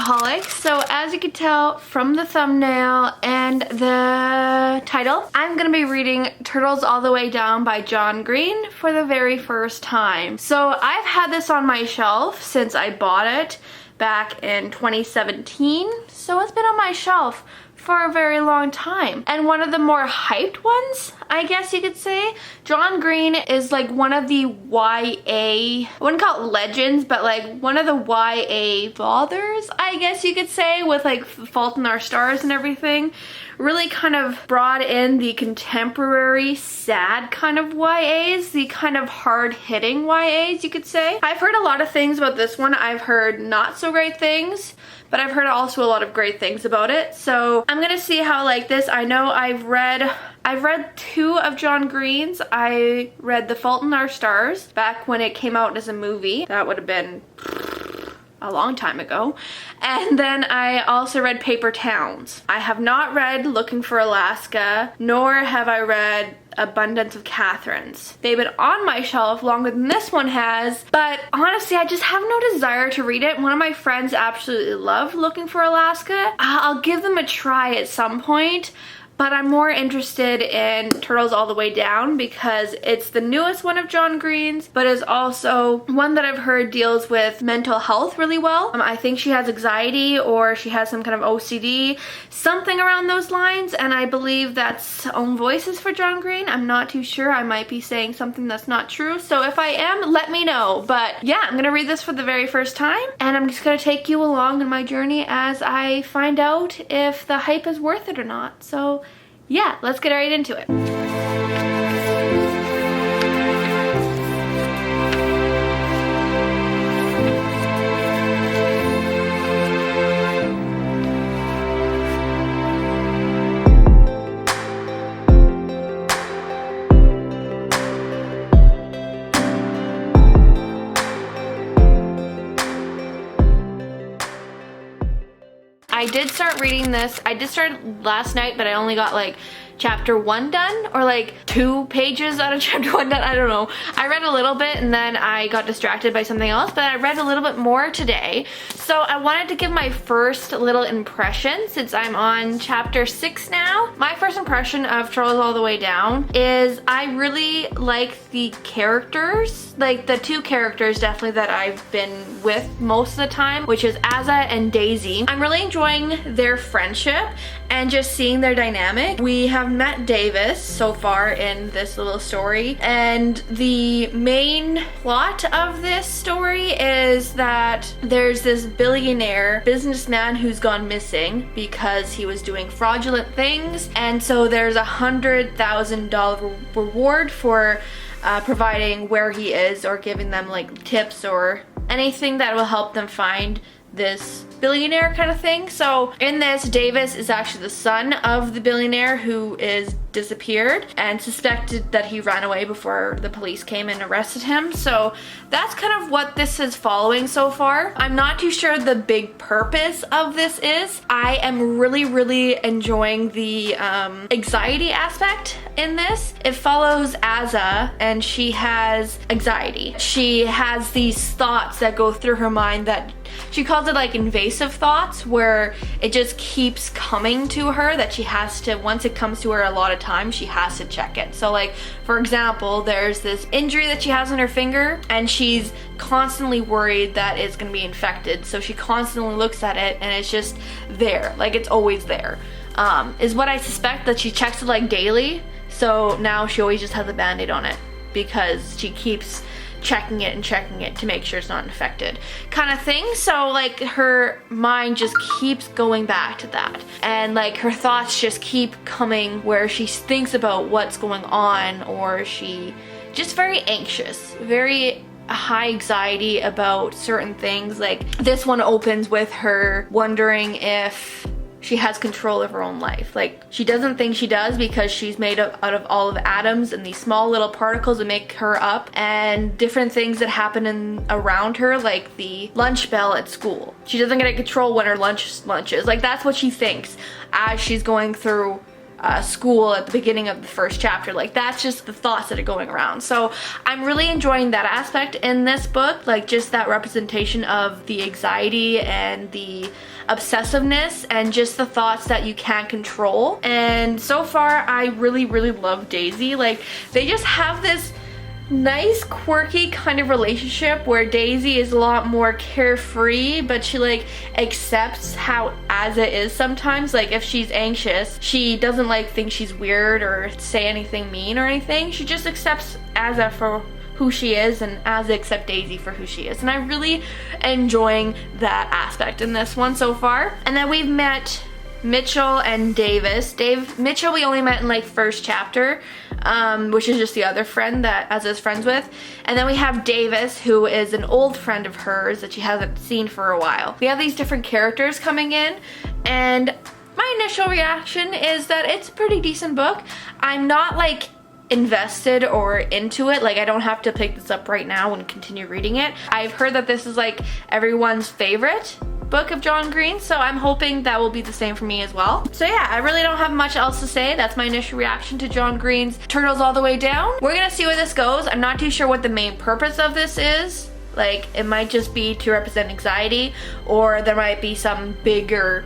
workaholic. So as you can tell from the thumbnail and the title, I'm gonna be reading Turtles All the Way Down by John Green for the very first time. So I've had this on my shelf since I bought it back in 2017. So it's been on my shelf for a very long time, and one of the more hyped ones, I guess you could say. John Green is like one of the YA, I wouldn't call it legends, but like one of the YA fathers, I guess you could say, with like Fault in Our Stars and everything. Really kind of brought in the contemporary sad kind of YAs, the kind of hard-hitting YAs, you could say. I've heard a lot of things about this one. I've heard not so great things, but I've heard also a lot of great things about it. So I'm gonna see how I like this. I know I've read 2 of John Green's. I read The Fault in Our Stars back when it came out as a movie. That would have been a long time ago. And then I also read Paper Towns. I have not read Looking for Alaska, nor have I read Abundance of Catherines. They've been on my shelf longer than this one has, but honestly I just have no desire to read it. One of my friends absolutely loved Looking for Alaska. I'll give them a try at some point, but I'm more interested in Turtles All the Way Down because it's the newest one of John Green's, but is also one that I've heard deals with mental health really well. I think she has anxiety, or she has some kind of OCD, something around those lines, and I believe that's Own Voices for John Green. I'm not too sure. I might be saying something that's not true, so if I am, let me know. But yeah, I'm gonna read this for the very first time, and I'm just gonna take you along in my journey as I find out if the hype is worth it or not. So yeah, let's get right into it. I did start reading this. I did start last night, but I only got like chapter 1 done, or like 2 pages out of chapter 1 done. I don't know. I read a little bit and then I got distracted by something else, but I read a little bit more today. So I wanted to give my first little impression since I'm on chapter 6 now. My first impression of Turtles All the Way Down is I really like the characters, like the 2 characters definitely that I've been with most of the time, which is Azza and Daisy. I'm really enjoying their friendship and just seeing their dynamic. We have met Davis so far in this little story, and the main plot of this story is that there's this billionaire businessman who's gone missing because he was doing fraudulent things, and so there's $100,000 reward for providing where he is, or giving them like tips or anything that will help them find this billionaire kind of thing. So in this, Davis is actually the son of the billionaire who is disappeared and suspected that he ran away before the police came and arrested him. So that's kind of what this is following so far. I'm not too sure the big purpose of this is. I am really enjoying the anxiety aspect in this. It follows Azza, and she has anxiety. She has these thoughts that go through her mind that she calls it like invasive thoughts, where it just keeps coming to her that she has to, once it comes to her a lot of times, she has to check it. So like, for example, there's this injury that she has on her finger, and she's constantly worried that it's gonna be infected. So she constantly looks at it, and it's just there, like it's always there. Is what I suspect, that she checks it like daily. So now she always just has a band-aid on it because she keeps checking it to make sure it's not infected kind of thing. So like her mind just keeps going back to that, and like her thoughts just keep coming where she thinks about what's going on, or she just very anxious, very high anxiety about certain things. Like this one opens with her wondering if she has control of her own life. Like she doesn't think she does, because she's made up out of all of atoms and these small little particles that make her up, and different things that happen around her, like the lunch bell at school. She doesn't get control when her lunch is. Like that's what she thinks as she's going through school at the beginning of the first chapter. Like, that's just the thoughts that are going around. So I'm really enjoying that aspect in this book, like just that representation of the anxiety and the obsessiveness and just the thoughts that you can't control. And so far I really love Daisy. Like, they just have this nice quirky kind of relationship where Daisy is a lot more carefree, but she like accepts how Asa is sometimes. Like, if she's anxious, she doesn't like think she's weird or say anything mean or anything. She just accepts Asa for who she is, and Asa accepts Daisy for who she is. And I'm really enjoying that aspect in this one so far. And then we've met Mitchell and Davis. Mitchell we only met in like first chapter, which is just the other friend that Asa's friends with. And then we have Davis, who is an old friend of hers that she hasn't seen for a while. We have these different characters coming in, and my initial reaction is that it's a pretty decent book. I'm not like invested or into it. Like, I don't have to pick this up right now and continue reading it. I've heard that this is like everyone's favorite book of John Green, so I'm hoping that will be the same for me as well. So yeah, I really don't have much else to say. That's my initial reaction to John Green's Turtles All the Way Down. We're gonna see where this goes. I'm not too sure what the main purpose of this is. Like, it might just be to represent anxiety, or there might be some bigger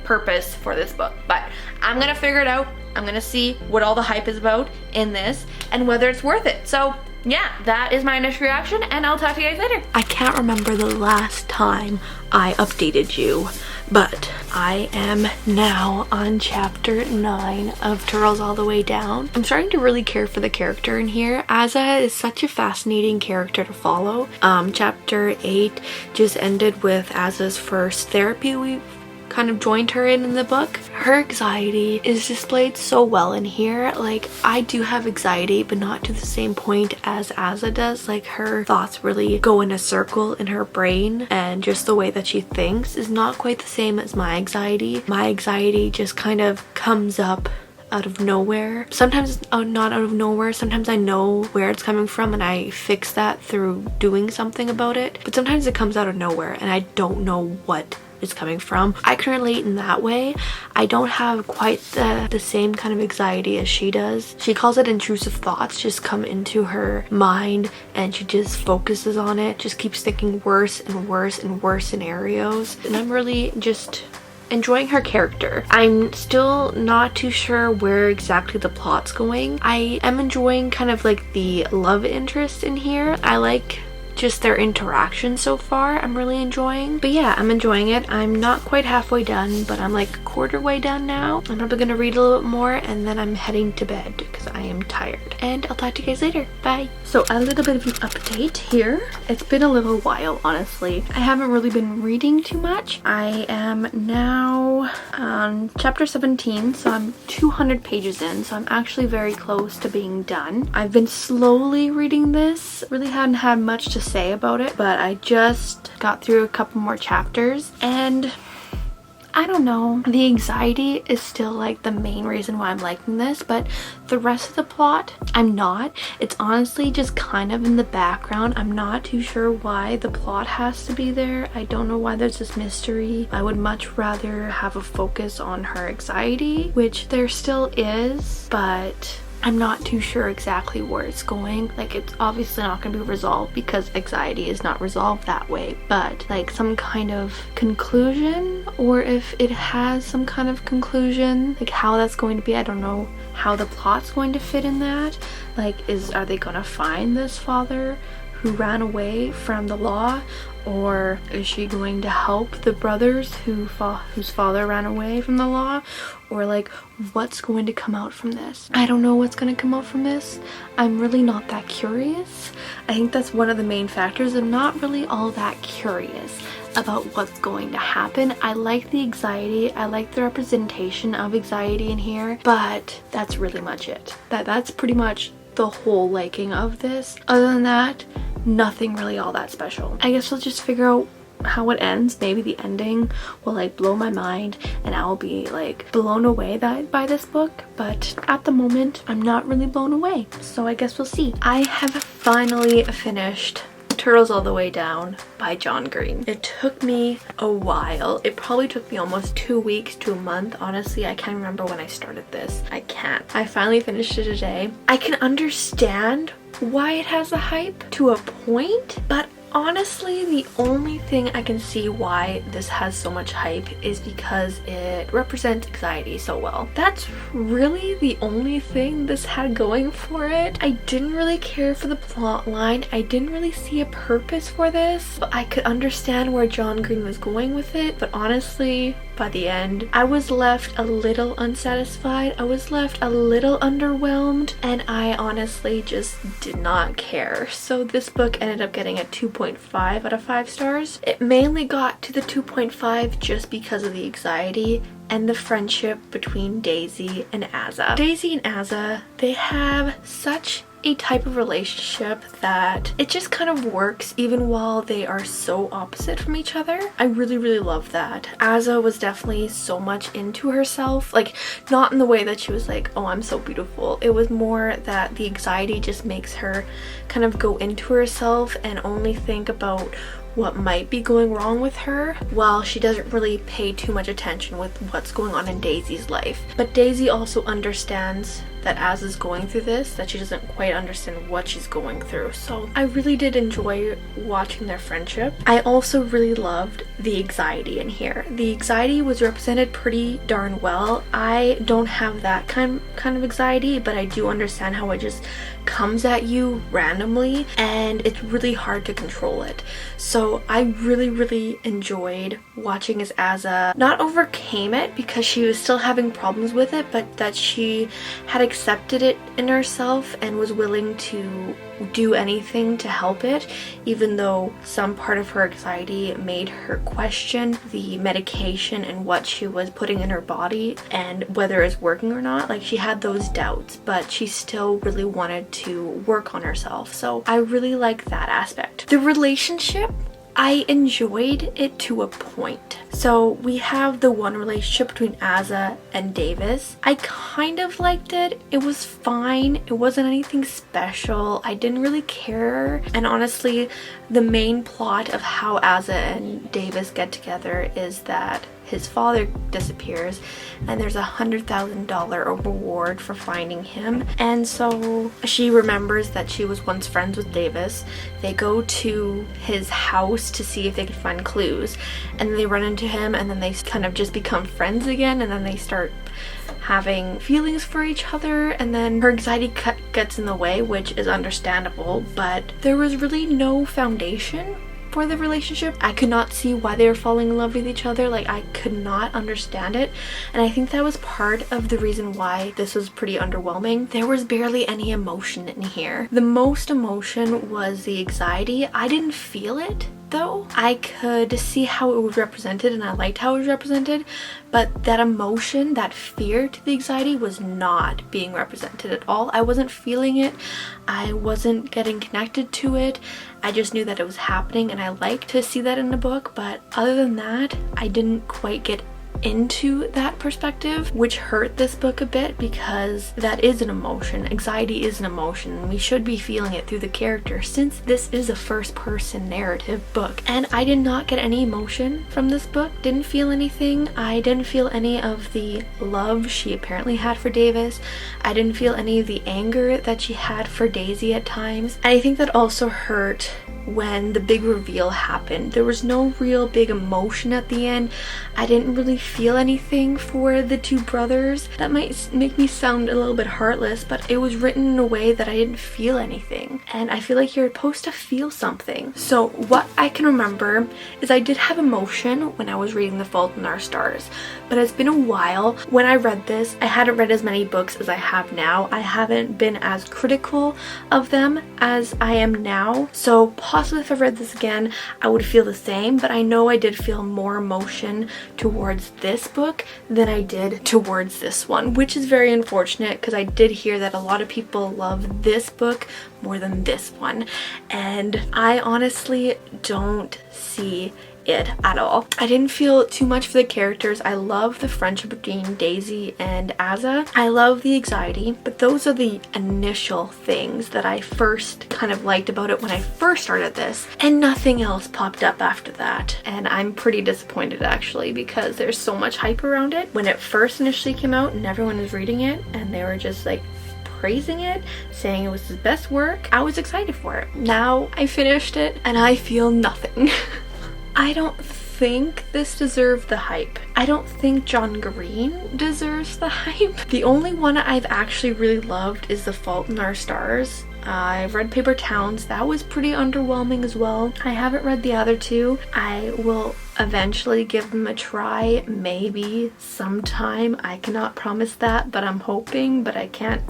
purpose for this book, but I'm gonna figure it out. I'm gonna see what all the hype is about in this and whether it's worth it. So yeah, that is my initial reaction, and I'll talk to you guys later. I can't remember the last time I updated you, but I am now on chapter 9 of Turtles All the Way Down. I'm starting to really care for the character in here. Asa is such a fascinating character to follow. Chapter 8 just ended with Asa's first therapy we kind of joined her in the book. Her anxiety is displayed so well in here. Like, I do have anxiety, but not to the same point as Asa does. Like, her thoughts really go in a circle in her brain, and just the way that she thinks is not quite the same as my anxiety. My anxiety just kind of comes up out of nowhere. Sometimes not out of nowhere. Sometimes I know where it's coming from and I fix that through doing something about it. But sometimes it comes out of nowhere and I don't know what is coming from. I can relate in that way. I don't have quite the same kind of anxiety as she does. She calls it intrusive thoughts just come into her mind, and she just focuses on it, just keeps thinking worse and worse and worse scenarios. And I'm really just enjoying her character. I'm still not too sure where exactly the plot's going. I am enjoying kind of like the love interest in here. I like just their interaction so far. I'm really enjoying. But yeah, I'm enjoying it. I'm not quite halfway done, but I'm like a quarter way done now. I'm probably gonna read a little bit more and then I'm heading to bed because I am tired. And I'll talk to you guys later. Bye. So a little bit of an update here. It's been a little while, honestly. I haven't really been reading too much. I am now on chapter 17, so I'm 200 pages in, so I'm actually very close to being done. I've been slowly reading this. Really hadn't had much to say about it, but I just got through a couple more chapters and I don't know, the anxiety is still like the main reason why I'm liking this, but the rest of the plot I'm not. It's honestly just kind of in the background. I'm not too sure why the plot has to be there. I don't know why there's this mystery. I would much rather have a focus on her anxiety, which there still is, but I'm not too sure exactly where it's going. Like, it's obviously not going to be resolved because anxiety is not resolved that way, but like some kind of conclusion, or if it has some kind of conclusion, like how that's going to be, I don't know how the plot's going to fit in that. Like, are they going to find this father who ran away from the law, or is she going to help the brothers whose father ran away from the law, or like what's going to come out from this? I don't know what's going to come out from this. I'm really not that curious. I think that's one of the main factors. I'm not really all that curious about what's going to happen. I like the anxiety, I like the representation of anxiety in here, but that's really much it. That's pretty much the whole liking of this. Other than that, nothing really all that special. I guess we'll just figure out how it ends. Maybe the ending will like blow my mind and I'll be like blown away by this book, but at the moment I'm not really blown away, so I guess we'll see. I have finally finished Turtles All the Way Down by John Green. It took me a while. It probably took me almost 2 weeks to a month. Honestly, I can't remember when I started this. I can't. I finally finished it today. I can understand why it has a hype to a point, but honestly, the only thing I can see why this has so much hype is because it represents anxiety so well. That's really the only thing this had going for it. I didn't really care for the plot line. I didn't really see a purpose for this, but I could understand where John Green was going with it. But honestly, by the end, I was left a little unsatisfied. I was left a little underwhelmed, and I honestly just did not care. So this book ended up getting a 2.5 out of 5 stars. It mainly got to the 2.5 just because of the anxiety and the friendship between Daisy and Azza. Daisy and Azza, they have such a type of relationship that it just kind of works even while they are so opposite from each other. I really love that. Azza was definitely so much into herself, like not in the way that she was like, oh, I'm so beautiful. It was more that the anxiety just makes her kind of go into herself and only think about what might be going wrong with her, while she doesn't really pay too much attention with what's going on in Daisy's life. But Daisy also understands that Azza's going through this, that she doesn't quite understand what she's going through. So I really did enjoy watching their friendship. I also really loved the anxiety in here. The anxiety was represented pretty darn well. I don't have that kind of anxiety, but I do understand how it just comes at you randomly and it's really hard to control it. So I really enjoyed watching as Azza not overcame it because she was still having problems with it, but that she had accepted it in herself and was willing to do anything to help it, even though some part of her anxiety made her question the medication and what she was putting in her body and whether it's working or not. Like, she had those doubts, but she still really wanted to work on herself. So I really like that aspect. The relationship, I enjoyed it to a point. So we have the one relationship between Azza and Davis. I kind of liked it. It was fine. It wasn't anything special. I didn't really care. And honestly, the main plot of how Azza and Davis get together is that his father disappears and there's $100,000 reward for finding him. And so she remembers that she was once friends with Davis. They go to his house to see if they can find clues, and they run into him, and then they kind of just become friends again, and then they start having feelings for each other, and then her anxiety gets in the way, which is understandable, but there was really no foundation for the relationship. I could not see why they were falling in love with each other. Like, I could not understand it, and I think that was part of the reason why this was pretty underwhelming. There was barely any emotion in here. The most emotion was the anxiety. I didn't feel it though. I could see how it was represented and I liked how it was represented, but that emotion, that fear to the anxiety was not being represented at all. I wasn't feeling it. I wasn't getting connected to it. I just knew that it was happening, and I like to see that in a book, but other than that, I didn't quite get into that perspective, which hurt this book a bit because that is an emotion. Anxiety is an emotion, and we should be feeling it through the character since this is a first-person narrative book. And I did not get any emotion from this book. Didn't feel anything. I didn't feel any of the love she apparently had for Davis. I didn't feel any of the anger that she had for Daisy at times. And I think that also hurt when the big reveal happened. There was no real big emotion at the end. I didn't really feel anything for the two brothers. That might make me sound a little bit heartless, but it was written in a way that I didn't feel anything. And I feel like you're supposed to feel something. So what I can remember is I did have emotion when I was reading The Fault in Our Stars, but it's been a while. When I read this, I hadn't read as many books as I have now. I haven't been as critical of them as I am now. So possibly if I read this again, I would feel the same, but I know I did feel more emotion towards this book than I did towards this one, which is very unfortunate because I did hear that a lot of people love this book more than this one, and I honestly don't see it at all. I didn't feel too much for the characters. I love the friendship between Daisy and Azza. I love the anxiety, but those are the initial things that I first kind of liked about it when I first started this, and nothing else popped up after that. And I'm pretty disappointed actually, because there's so much hype around it. When it first initially came out and everyone was reading it and they were just like praising it, saying it was his best work, I was excited for it. Now I finished it and I feel nothing. I don't think this deserved the hype. I don't think John Green deserves the hype. The only one I've actually really loved is The Fault in Our Stars. I've read Paper Towns. That was pretty underwhelming as well. I haven't read the other two. I will eventually give them a try, maybe sometime. I cannot promise that, but I'm hoping, but I can't.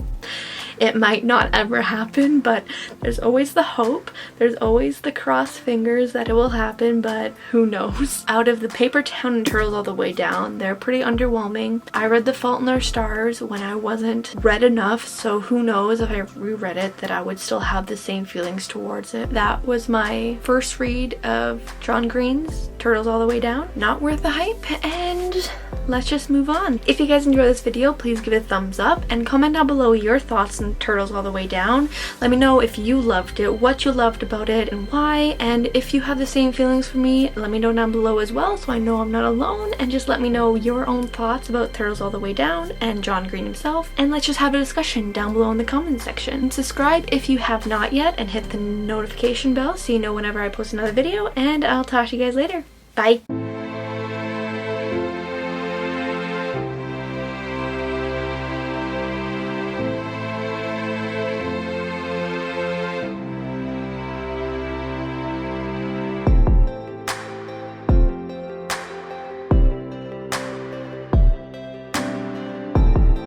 It might not ever happen, but there's always the hope. There's always the cross fingers that it will happen, but who knows. Out of the Paper Town and Turtles All the Way Down, they're pretty underwhelming. I read The Fault in Our Stars when I wasn't read enough, so who knows if I reread it that I would still have the same feelings towards it. That was my first read of John Green's Turtles All the Way Down. Not worth the hype, and let's just move on. If you guys enjoyed this video, please give it a thumbs up and comment down below your thoughts on Turtles All the Way Down. Let me know if you loved it, what you loved about it, and why. And if you have the same feelings for me, let me know down below as well, so I know I'm not alone. And just let me know your own thoughts about Turtles All the Way Down and John Green himself. And let's just have a discussion down below in the comments section. And subscribe if you have not yet, and hit the notification bell so you know whenever I post another video. And I'll talk to you guys later. Bye.